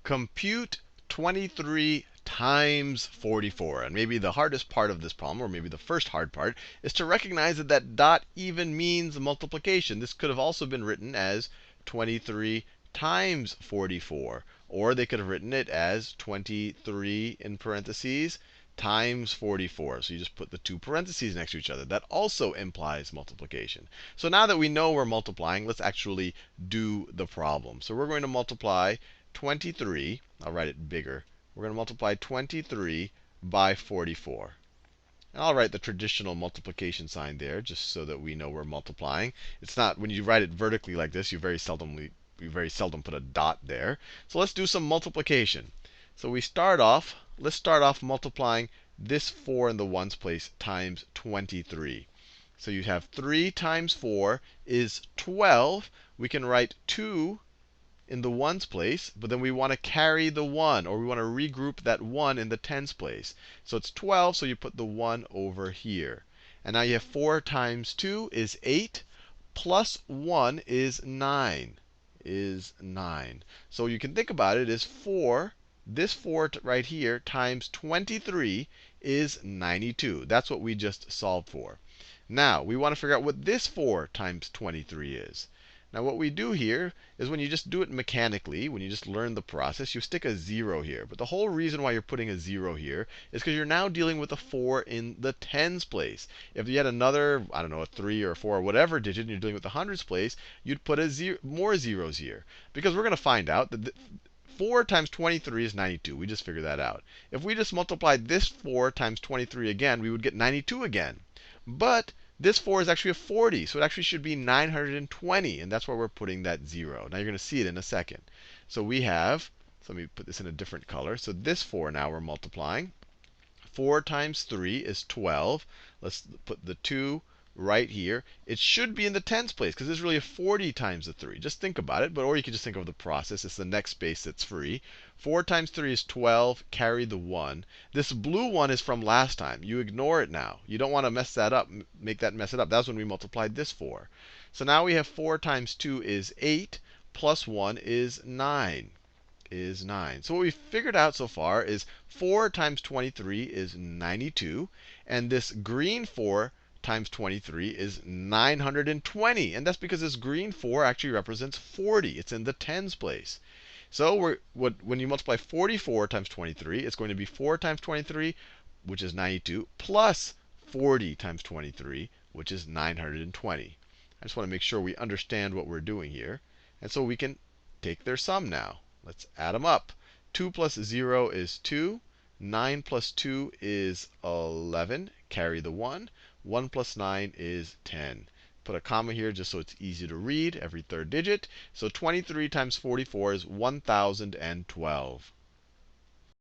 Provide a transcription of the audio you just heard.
compute 23 times 44. And maybe the hardest part of this problem, or maybe the first hard part, is to recognize that that dot even means multiplication. This could have also been written as 23 times 44. Or they could have written it as 23 in parentheses times 44. So you just put the two parentheses next to each other. That also implies multiplication. So now that we know we're multiplying, let's actually do the problem. So we're going to multiply 23. I'll write it bigger. We're going to multiply 23 by 44. And I'll write the traditional multiplication sign there, just so that we know we're multiplying. It's not, when you write it vertically like this, you very seldom put a dot there. So let's do some multiplication. So let's start off multiplying this 4 in the ones place times 23. So you have 3 times 4 is 12. We can write 2 in the ones place, but then we want to carry the 1, or we want to regroup that 1 in the tens place. So it's 12, so you put the 1 over here. And now you have 4 times 2 is 8, plus 1 is 9. So you can think about it as 4, this 4 right here, times 23 is 92. That's what we just solved for. Now, we want to figure out what this 4 times 23 is. Now, what we do here is when you just do it mechanically, when you just learn the process, you stick a 0 here. But the whole reason why you're putting a 0 here is because you're now dealing with a 4 in the tens place. If you had another, I don't know, a 3 or a 4 or whatever digit, and you're dealing with the hundreds place, you'd put more zeros here. Because we're going to find out that 4 times 23 is 92. We just figured that out. If we just multiplied this 4 times 23 again, we would get 92 again. But this 4 is actually a 40, so it actually should be 920. And that's why we're putting that 0. Now you're going to see it in a second. So we have, so let me put this in a different color. So this 4 now we're multiplying. 4 times 3 is 12. Let's put the 2 right here. It should be in the tens place, because this is really a 40 times the 3. Just think about it. Or you can just think of the process. It's the next space that's free. 4 times 3 is 12. Carry the 1. This blue one is from last time. You ignore it now. You don't want to mess that up, mess it up. That's when we multiplied this 4. So now we have 4 times 2 is 8, plus 1 is 9. So what we've figured out so far is 4 times 23 is 92. And this green 4 times 23 is 920. And that's because this green 4 actually represents 40. It's in the tens place. So when you multiply 44 times 23, it's going to be 4 times 23, which is 92, plus 40 times 23, which is 920. I just want to make sure we understand what we're doing here. And so we can take their sum now. Let's add them up. 2 plus 0 is 2. 9 plus 2 is 11. Carry the 1. 1 plus 9 is 10. Put a comma here just so it's easy to read every third digit. So 23 times 44 is 1012.